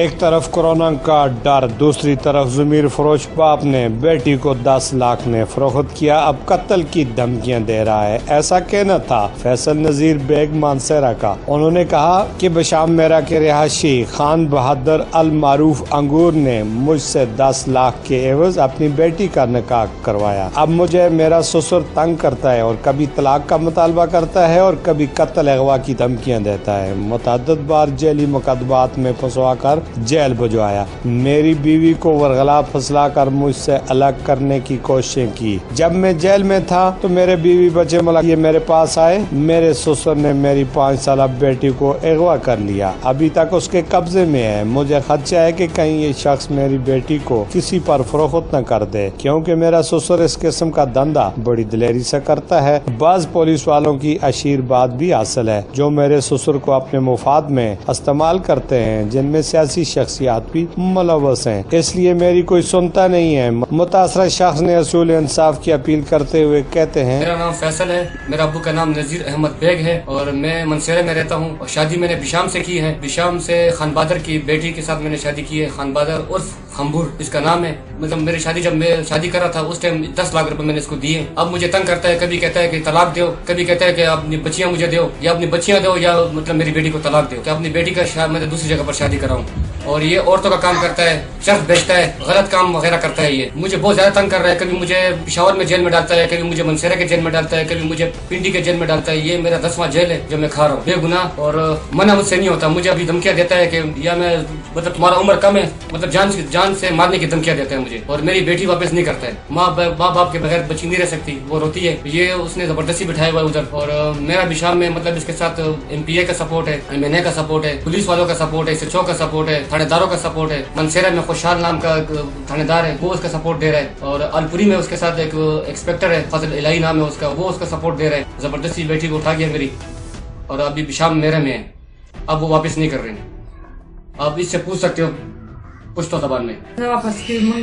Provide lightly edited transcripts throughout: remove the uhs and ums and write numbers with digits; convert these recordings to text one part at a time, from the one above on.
एक तरफ कोरोना का डर, दूसरी तरफ ज़मीर फरोश बाप ने बेटी को 10 लाख में फरोख्त किया, अब कत्ल की धमकियां दे रहा है। ऐसा कहना था फैसल नज़ीर बेग मानसेरा का। उन्होंने कहा कि बशाम मेरा के रिहायशी खान बहादुर अल मारूफ अंगूर ने मुझसे 10 लाख के एवज अपनी बेटी का निकाह करवाया। अब मुझे मेरा ससुर तंग करता है और कभी तलाक का मुतालबा करता है और कभी कत्ल अगवा की धमकियां देता है। मुतअद्दिद बार जेली मुकदमात में फंसवा कर जेल भिजवाया। मेरी बीवी को वरगला फंसला कर मुझसे अलग करने की कोशिशें की। जब मैं जेल में था तो मेरे बीवी बच्चे ये मेरे पास आए। मेरे ससुर ने मेरी 5 साल बेटी को अगवा कर लिया, अभी तक उसके कब्जे में है। मुझे खदशा है कि कहीं ये शख्स मेरी बेटी को किसी पर फरोख्त न कर दे, क्योंकि मेरा ससुर इस किस्म का धंधा बड़ी दिलेरी से करता है। बाज पुलिस वालों की आशीर्वाद भी हासिल है जो मेरे ससुर को अपने मुफाद में इस्तेमाल करते हैं, जिनमें सियासी शख्सियात भी मुलव्वस हैं। इसलिए मेरी कोई सुनता नहीं है। मुतासरा शख्स ने असूल इंसाफ की अपील करते हुए कहते हैं, मेरा नाम फैसल है, मेरा अब्बू का नाम नजीर अहमद बेग है और मैं मनसेरा में रहता हूँ। और शादी मैंने बिशाम से की है। बिशाम से खान बहादुर की बेटी के साथ मैंने शादी की है। खान बहादुर उर्फ खम्बूर इसका नाम है। मतलब मेरी शादी, जब मैं शादी कर रहा था उस टाइम 10 लाख रुपए मैंने इसको दिए। अब मुझे तंग करता है, कभी कहता है कि तलाक दो, कभी कहता है कि अपनी बच्चियां मुझे दो, या अपनी बच्चियां दो, या मतलब मेरी बेटी को तलाक दो, कि अपनी बेटी का मैं दूसरी जगह पर शादी कराऊं। और ये औरतों का काम करता है, शख्स बेचता है, गलत काम वगैरह करता है। ये मुझे बहुत ज्यादा तंग कर रहा है। कभी मुझे पिशावर में जेल में डालता है, कभी मुझे मनसेरा के जेल में डालता है, कभी मुझे पिंडी के जेल में डालता है। ये मेरा 10वां जेल है जो मैं खा रहा हूँ बेगुनाह, और मना मुझसे नहीं होता। मुझे अभी धमकियां देता है कि या मैं मतलब तुम्हारा उम्र कम है, मतलब जान से मारने की धमकियां देता है मुझे। और मेरी बेटी वापस नहीं करता है। माँ बाप के बगैर बच्ची नहीं रह सकती, वो रोती है। ये उसने जबरदस्ती बिठाया हुआ उधर। और मेरा बिशाम में मतलब इसके साथ MPA का सपोर्ट है, MNA का सपोर्ट है, पुलिस वालों का सपोर्ट है, SHO का सपोर्ट है, थानेदारों का सपोर्ट है। मनसेरा में खुशहाल नाम का थानेदार है, वो उसका सपोर्ट दे रहा है। और अलपुरी में उसके साथ एक इंस्पेक्टर है, फजल इलाही नाम है उसका, वो उसका सपोर्ट दे रहा है। जबरदस्ती बेटी को उठा गया मेरी, और अभी बिशाम मेरे में है। अब वो वापस नहीं कर रहे हैं। आप इससे पूछ सकते हो पुश्तो ज़बान में। वापस के मन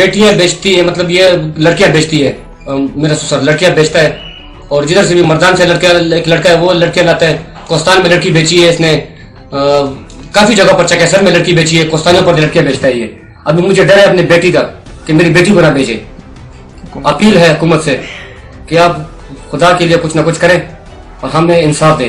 बेटियां बेचती है, मतलब ये लड़कियां बेचती है। मेरा ससुर लड़कियां बेचता है, और जिधर से भी मर्दान से एक लड़का है वो लड़कियां लाता है। कोस्तान में लड़की बेची है इसने, काफी जगह पर चकेसर में लड़की बेची है, कोस्तानियों पर लड़कियां बेचता है ये। अभी मुझे डर है अपनी बेटी का कि मेरी बेटी को ना बेचे। अपील है हुकूमत से कि आप खुदा के लिए कुछ न कुछ करें और हमें इंसाफ दे।